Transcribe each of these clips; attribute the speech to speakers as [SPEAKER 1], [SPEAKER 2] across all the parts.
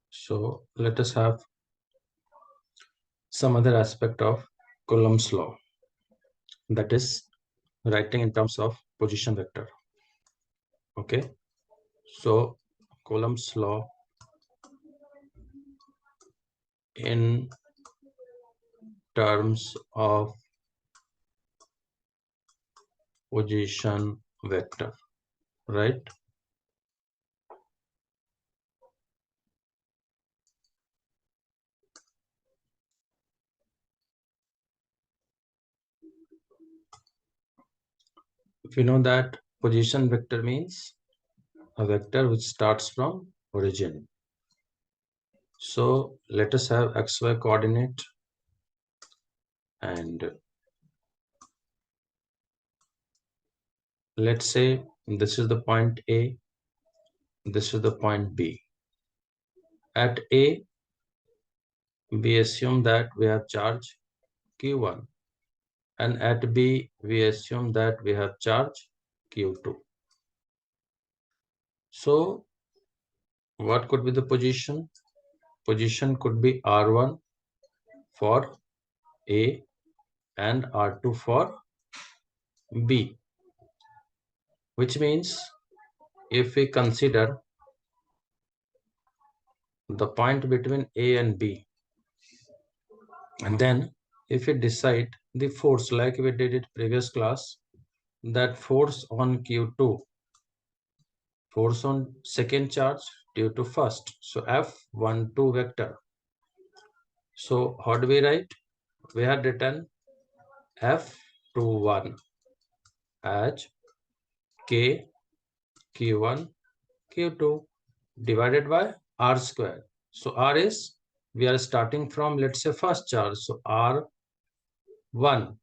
[SPEAKER 1] So let us have some other aspect of Coulomb's law, that is writing in terms of position vector. Okay, so Coulomb's law in terms of position vector, right? We know that position vector means a vector which starts from origin. So let us have xy coordinate, and let's say this is the point A, this is the point B. At A, we assume that we have charge Q1, and at B, we assume that we have charge Q2. So what could be the position? Position could be R1 for A and R2 for B, which means if we consider the point between A and B, and then if we decide the force like we did it previous class, that force on Q2, force on second charge due to first, so F12 vector. So how do we write? We had written F21 as K Q1 Q2 divided by R square. So R is, we are starting from, let's say, first charge, so R1,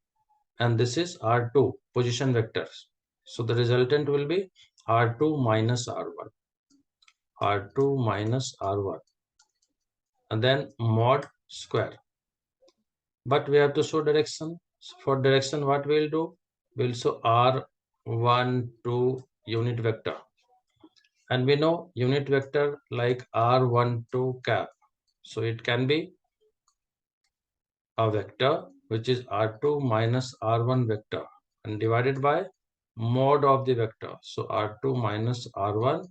[SPEAKER 1] and this is R2 position vectors. So the resultant will be R2 minus R1, R2 minus R1, and then mod square. But we have to show direction. So for direction, what we'll do? We'll show R1 to unit vector. And we know unit vector like R12 cap. So it can be a vector which is R2 minus R1 vector and divided by mod of the vector. So R2 minus R1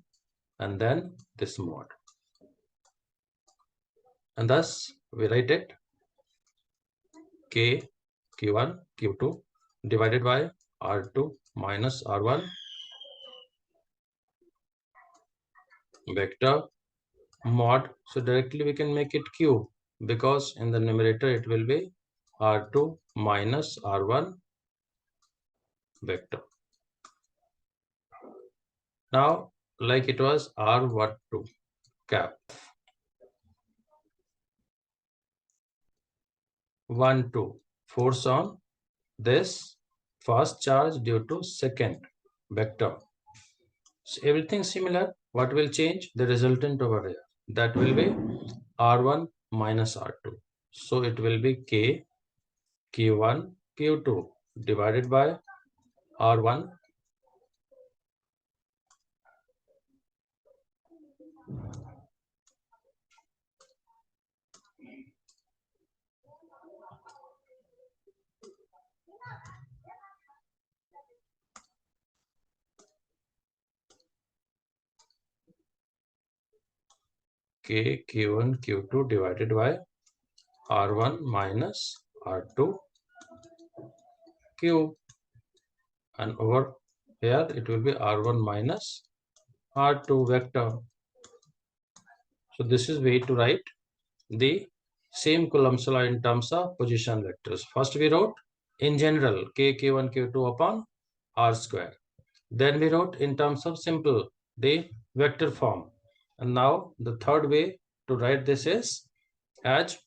[SPEAKER 1] and then this mod. And thus we write it K Q1 Q2 divided by R2 minus R1 vector mod. So directly we can make it Q, because in the numerator it will be R2 minus R1 vector. Now, like it was R12 cap 12 force on this first charge due to second vector. So everything similar. What will change? The resultant over here. That will be R1 minus R2. So it will be K Q1 Q2 divided by R1 K Q1 Q2 divided by R1 minus R2 cube, and over here it will be R1 minus R2 vector. So this is way to write the same Coulomb's law in terms of position vectors. First we wrote in general K Q1 Q2 upon R square. Then we wrote in terms of simple the vector form. And now the third way to write this is as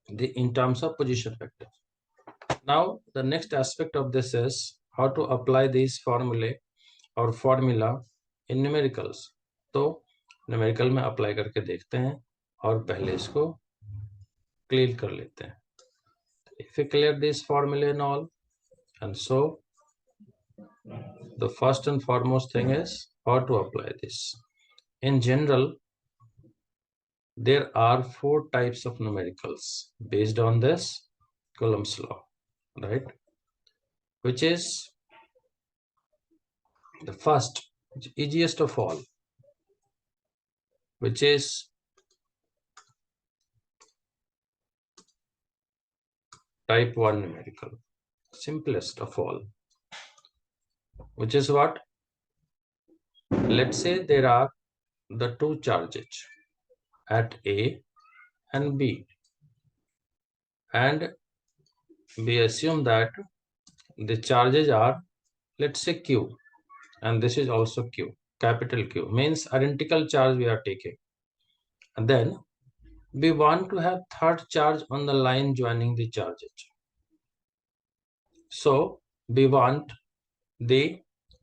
[SPEAKER 1] the in terms of position vector. Now the next aspect of this is how to apply these formulae और formula in numericals. तो numerical में apply करके देखते हैं और पहले इसको clear कर लेते हैं. If we clear this formula and all, and so the first and foremost thing is how to apply this. in general, there are 4 types of numericals based on this Coulomb's law, right? Which is the first, easiest of all, which is type 1 numerical, simplest of all, which is what? Let's say there are the 2 charges at A and B, and we assume that the charges are, let's say, Q, and this is also Q, capital Q, means identical charge we are taking. And then we want to have third charge on the line joining the charges. So we want the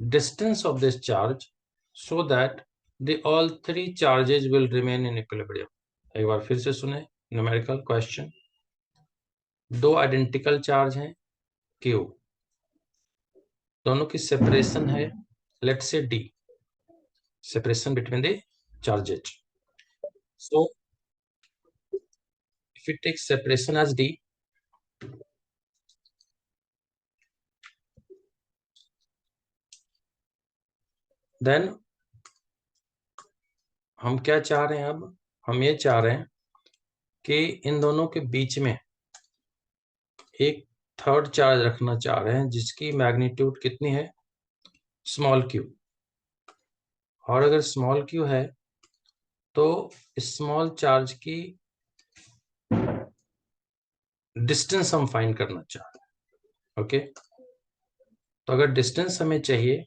[SPEAKER 1] distance of this charge so that the all 3 charges will remain in equilibrium. एक बार फिर से सुने numerical question. 2 identical charge हैं Q, दोनों की separation है let's say D, separation between the charges. So if we take separation as D, then हम क्या चाह रहे हैं? अब हम ये चाह रहे हैं कि इन दोनों के बीच में एक थर्ड चार्ज रखना चाह रहे हैं जिसकी मैग्नीट्यूड कितनी है? Small Q. और अगर स्मॉल क्यू है तो स्मॉल चार्ज की डिस्टेंस हम फाइंड करना चाह रहे हैं. ओके, तो अगर डिस्टेंस हमें चाहिए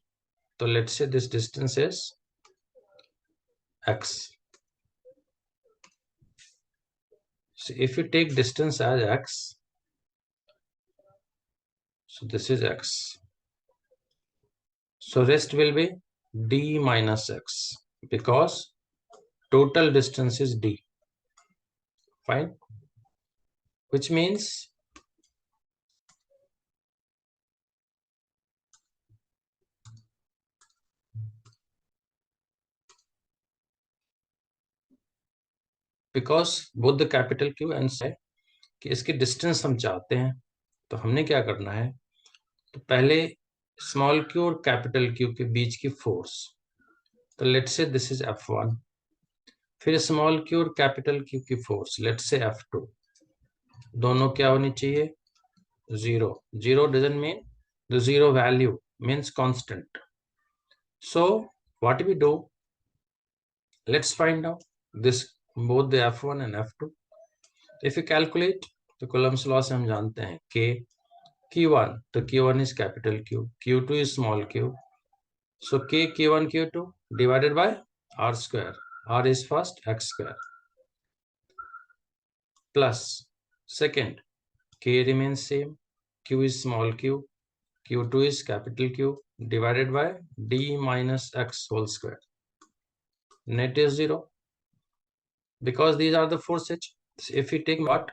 [SPEAKER 1] तो let's say this distance is x. So if you take distance as x, so this is x. So rest will be d minus x because total distance is d. Fine. Which means because both the capital Q and है कि इसकी distance हम चाहते हैं, तो हमने क्या करना है? तो पहले स्मॉल क्यू और कैपिटल क्यू के बीच की फोर्स, तो let's say this is F1. फिर स्मॉल क्यू और कैपिटल क्यू की फोर्स लेट्स से F2. दोनों क्या होनी चाहिए? 0. 0 doesn't mean the 0 value, means constant. So what we do? Let's find out this both the F1 and F2. If you calculate, तो Coulomb's law से हम जानते हैं K Q1, तो Q1 is capital Q, Q2 is small q. So K Q1 Q2 divided by R square. R is first, X square. Plus second, K remains same, Q is small q, Q2 is capital Q divided by D minus X whole square. Net is 0 because these are the forces. So if we take what?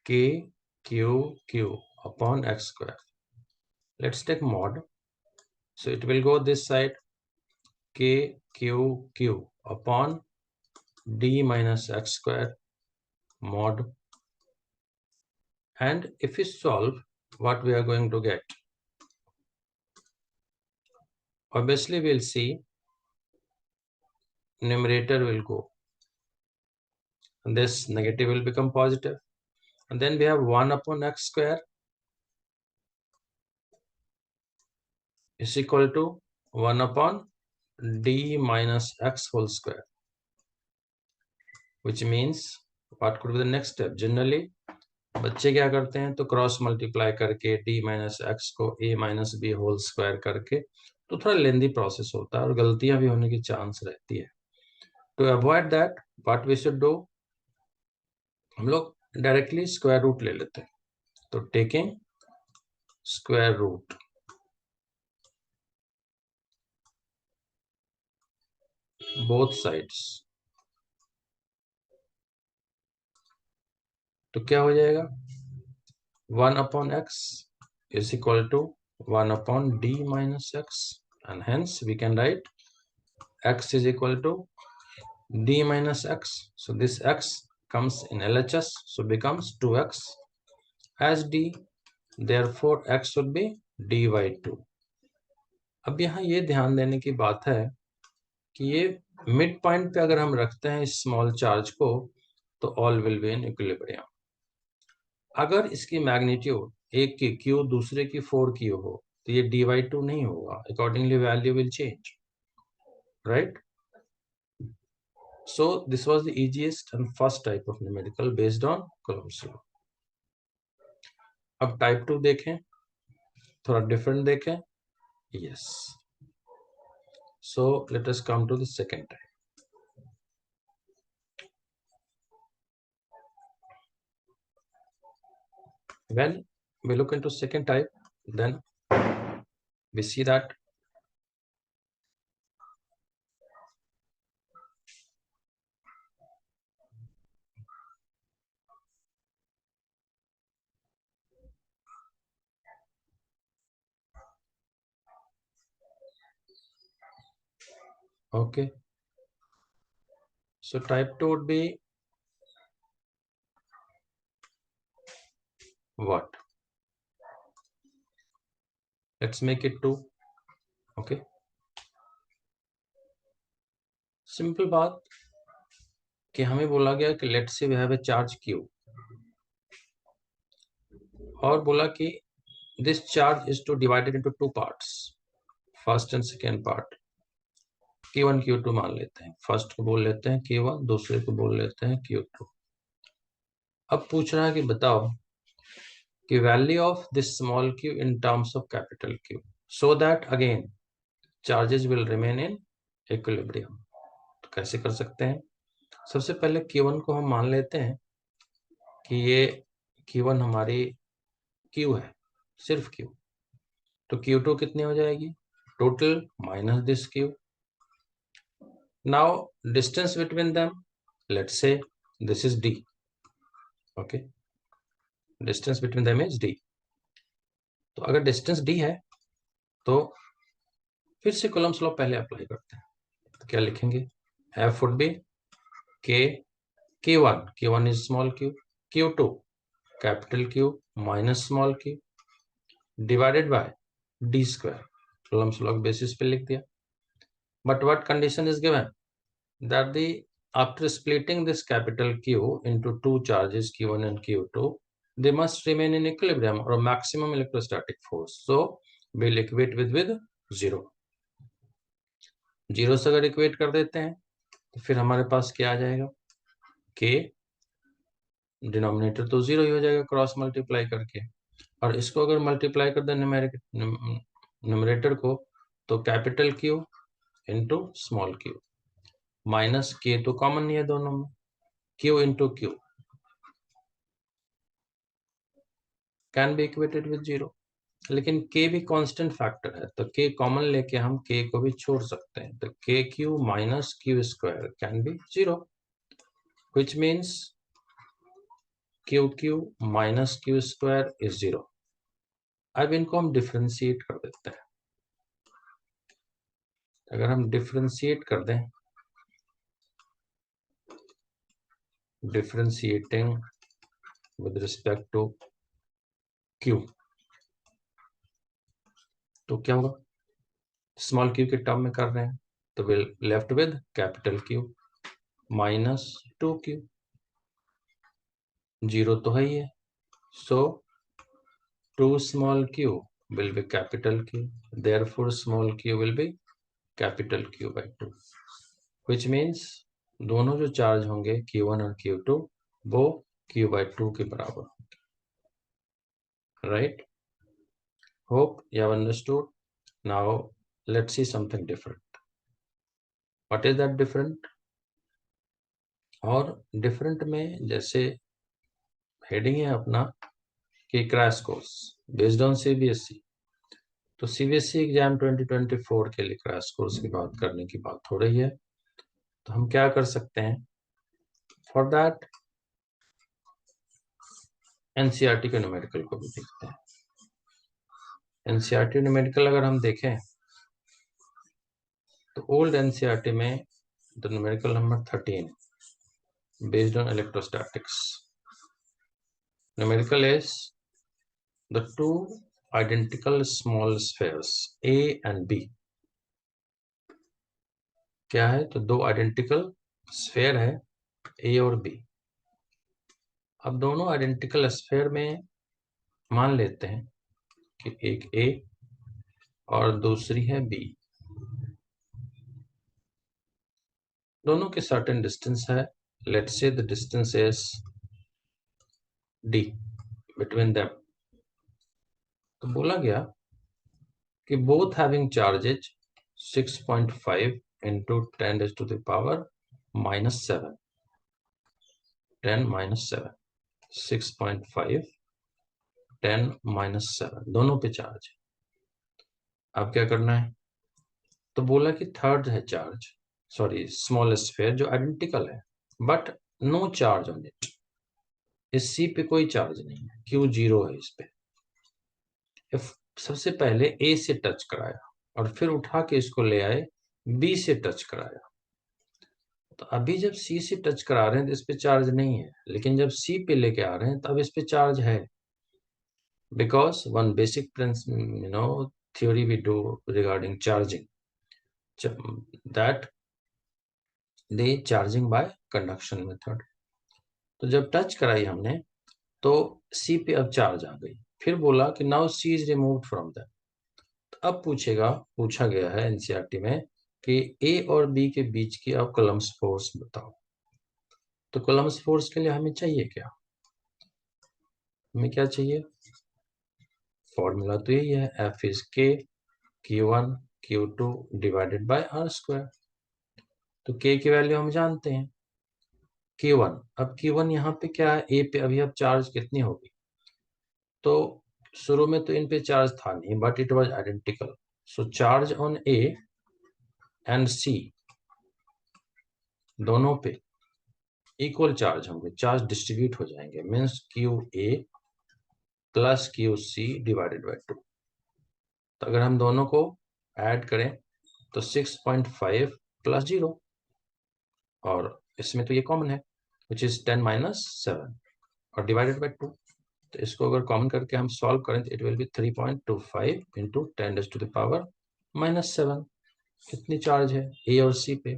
[SPEAKER 1] K Q Q upon X square. Let's take mod. So it will go this side, K Q Q upon D minus X square mod. And if we solve, what we are going to get? Obviously, we'll see numerator will go. And this negative will become positive. And then we have 1 upon X square is equal to 1 upon D minus X whole square. Which means, what could be the next step? Generally, बच्चे क्या करते हैं? तो cross multiply करके d minus x को a minus b whole square करके, तो थोड़ा लेंदी प्रोसेस होता है और गलतियां भी होने की चांस रहती है. To avoid that what we should do, हम लोग डायरेक्टली स्क्वायर रूट ले लेते हैं. तो taking square root, both sides, तो क्या हो जाएगा, 1/x is equal to 1/d minus x, and hence we can write x is equal to d minus x. So this x comes in LHS, so becomes 2x as d. Therefore x would be d by 2. अब यहाँ ये ध्यान देने की बात है कि ये मिड पॉइंट पे अगर हम रखते हैं स्मॉल चार्ज को तो all will be in equilibrium. अगर इसकी मैग्नीट्यूड एक की क्यू दूसरे की 4 क्यू हो तो ये d/2 नहीं होगा, accordingly value will change, right? So this was the easiest and first type of numerical based on Coulomb's law. अब टाइप 2 देखें, थोड़ा डिफरेंट देखें। Yes. So let us come to the second type. When we look into second type, then we see that okay, so type 2 would be what? Let's make it 2. Okay, simple बात कि हमें बोला गया कि let's say we have a charge q और बोला कि this charge is to divided into 2 parts, first and second part. Q1 Q2 मान लेते हैं, फर्स्ट को बोल लेते हैं Q1, दूसरे को बोल लेते हैं Q2। अब पूछ रहा है कि बताओ कि value of this small q in terms of capital Q so that again charges will remain in equilibrium. तो कैसे कर सकते हैं? सबसे पहले Q1 को हम मान लेते हैं कि ये Q1 हमारी Q है, सिर्फ Q। तो Q2 कितनी हो जाएगी? Total minus this Q। Now distance between them, let's say this is d. Okay, distance between them is d. तो अगर distance d है तो फिर से Coulomb's law पहले अप्लाई करते हैं। तो क्या लिखेंगे? F would be k Q1, Q1 is small q, Q2 capital Q minus small q divided by d square. Coulomb's law basis पे लिख दिया। But what condition is given? That the after splitting this capital Q into two charges Q1 and Q2, they must remain in equilibrium or maximum electrostatic force. So we'll equate with 0. 0 से अगर equate कर देते हैं तो फिर हमारे पास क्या आ जाएगा? K डिनोमिनेटर तो 0 ही हो जाएगा क्रॉस मल्टीप्लाई करके, और इसको अगर मल्टीप्लाई कर दें न्यूमरेटर को तो capital Q into small q minus K तो कॉमन नहीं है दोनों में, Q into Q can be equated with 0। लेकिन k भी कांस्टेंट फैक्टर है तो k कॉमन लेके हम k को भी छोड़ सकते हैं, तो KQ minus Q square can be 0, which means QQ minus Q square is 0। अब इनको हम डिफरेंशिएट कर देते हैं। अगर हम डिफरेंशिएट कर दें, differentiating with respect to Q, तो क्या होगा? स्मॉल q के टर्म में कर रहे हैं तो will left with capital Q minus 2Q, 0 तो है ही है, सो 2 small q will be capital Q, therefore small q will be capital Q by 2, which means दोनों जो चार्ज होंगे Q1 और Q2 वो Q by 2 के बराबर होंगे, right? Hope you have understood. Now let's see something different. What is that different? और different में जैसे हेडिंग है अपना कि crash course based on CBSE, तो सीबीएसई एग्जाम 2024 के लिए क्रैश कोर्स की बात करने की बात हो रही है। तो हम क्या कर सकते हैं? फॉर दैट एनसीईआरटी के न्यूमेरिकल को भी देखते हैं। एनसीईआरटी न्यूमेरिकल अगर हम देखें तो ओल्ड एनसीईआरटी में the numerical number 13 based on electrostatics. Numerical is the two identical small spheres A and B. क्या है? तो दो आइडेंटिकल स्फेयर है A और B। अब दोनों आइडेंटिकल स्फेयर में मान लेते हैं कि एक A और दूसरी है B। दोनों के सर्टेन डिस्टेंस है। Let's say the distance is D between them। तो बोला गया कि both having charges 6.5 into 10 raised to the power minus 7, 10 minus 7, 6.5 10 minus 7 दोनों पे चार्ज। अब क्या करना है? तो बोला कि थर्ड है चार्ज, सॉरी स्मॉल स्फेयर जो आइडेंटिकल है but no charge on it. इस सी पे कोई चार्ज नहीं है, क्यू 0 है इस पे। सबसे पहले ए से टच कराया और फिर उठा के इसको ले आए बी से टच कराया। तो अभी जब सी से टच करा रहे हैं तो इस पे चार्ज नहीं है, लेकिन जब सी पे लेके आ रहे हैं तब इस पे चार्ज है। Because one basic principle theory we do regarding charging, that the charging by conduction method। तो जब टच कराई हमने तो सी पे अब चार्ज आ गई। फिर बोला कि now see is removed from that. तो अब पूछा गया है एनसीईआरटी में कि ए और बी के बीच की आप कूलम्ब्स फोर्स बताओ। तो कूलम्ब्स फोर्स के लिए हमें चाहिए क्या? हमें क्या चाहिए? फॉर्मूला तो यही है, F is K Q1 Q2 divided by R square. तो K की वैल्यू हम जानते हैं Q1। अब Q1 यहाँ पे क्या है? A पे अभी अब चार्ज कितनी होगी? तो शुरू में तो इन पे चार्ज था नहीं but it was identical, so charge on A and C दोनों पे इक्वल चार्ज होंगे, चार्ज डिस्ट्रीब्यूट हो जाएंगे, means QA plus QC divided by 2। तो अगर हम दोनों को ऐड करें तो 6.5 प्लस 0 और इसमें तो ये कॉमन है विच इज 10 माइनस 7 और डिवाइडेड बाय 2। तो इसको अगर कॉमन करके हम सॉल्व करें तो it will be 3.25 into 10 to the power minus 7। कितनी चार्ज है ए और सी पे?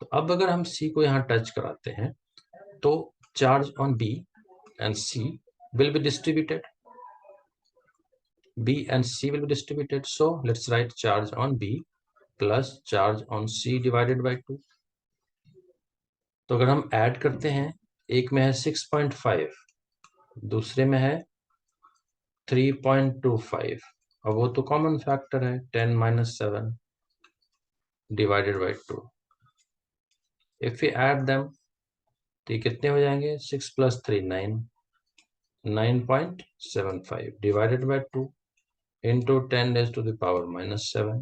[SPEAKER 1] तो अब अगर हम सी को यहाँ टच कराते हैं तो charge on B and C will be distributed. B and C will be distributed. So let's write charge on B plus charge on C divided by 2। तो अगर हम ऐड करते हैं, एक में है 6.5, दूसरे में है 3.25 और वो तो कॉमन फैक्टर है 10 minus 7 divided by 2। If we add them तो ये कितने हो जाएंगे? 6 plus 3 9, 9.75 divided by 2 into 10 raised to the power minus 7।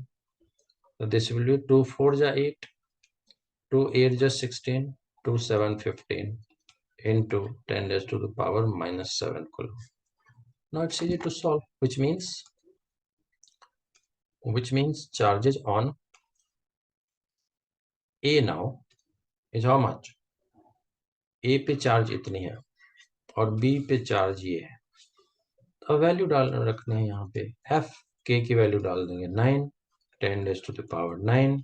[SPEAKER 1] So this will be 2 4 जा 8, 2 8 जा 16, 2 7 15 into 10 raised to the power minus 7 coulomb। Now it's easy to solve, which means charges on A now is how much? A पे charge इतनी है और B पे charge ये है। तो वैल्यू रखने हैं यहाँ पे, F K की वैल्यू डाल देंगे 9, 10 raised to the power 9।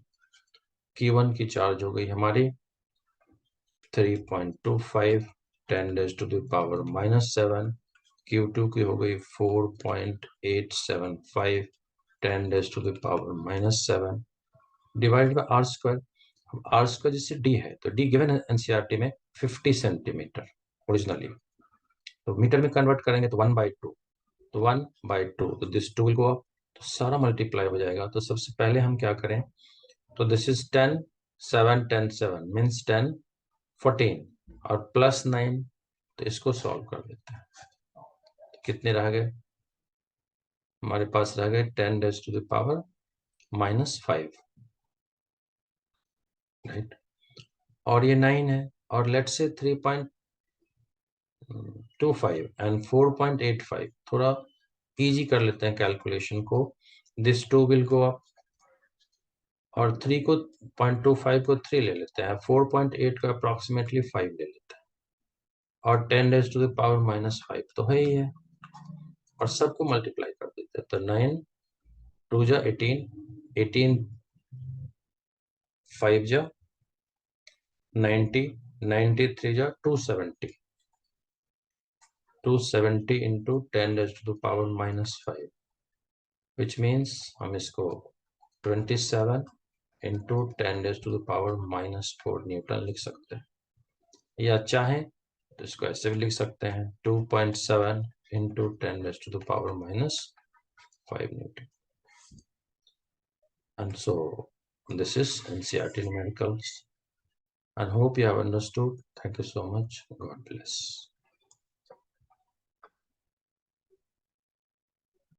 [SPEAKER 1] Q1 की चार्ज हो गई हमारी 3.25, 10 raised to the power minus 7। Q2 की हो गई 4.875, 10 raised to the power minus 7 divide by R square. R square जैसे D है तो D गिवन एनसीईआरटी में 50 सेंटीमीटर ओरिजिनली, तो मीटर में कन्वर्ट करेंगे तो 1/2, तो 1/2 तो दिस 2 विल गो अप, तो सारा मल्टीप्लाई हो जाएगा। तो सबसे पहले हम क्या करें, तो दिस इज 10 7 10 7 मीन्स 10 14 और प्लस 9, तो इसको सॉल्व कर देते हैं। कितने रह गए हमारे पास? रह गए 10 raised to the power minus 5, right. और ये 9 है और लेट्स से 25 and 4.85. थोड़ा इजी कर लेते हैं कैलकुलेशन को. This 2 will go up और 3 को 0.25 को 3 ले लेते हैं, 4.8 को अप्रोक्सीमेटली 5 ले लेते हैं और 10 रेज टू द पावर -5 तो है ही है और सबको मल्टीप्लाई कर देते हैं. तो 9 2 जा 18, 18 5 जा 90, 93 जा 270, 270 into 10 raised to the power -5, which means हम इसको 27 into 10 raised to the power -4 Newton लिख सकते हैं, या चाहें तो इसको ऐसे भी लिख सकते हैं 2.7 into 10 raised to the power -5 Newton. And so this is NCERT numericals and hope you have understood. Thank you so much. God bless.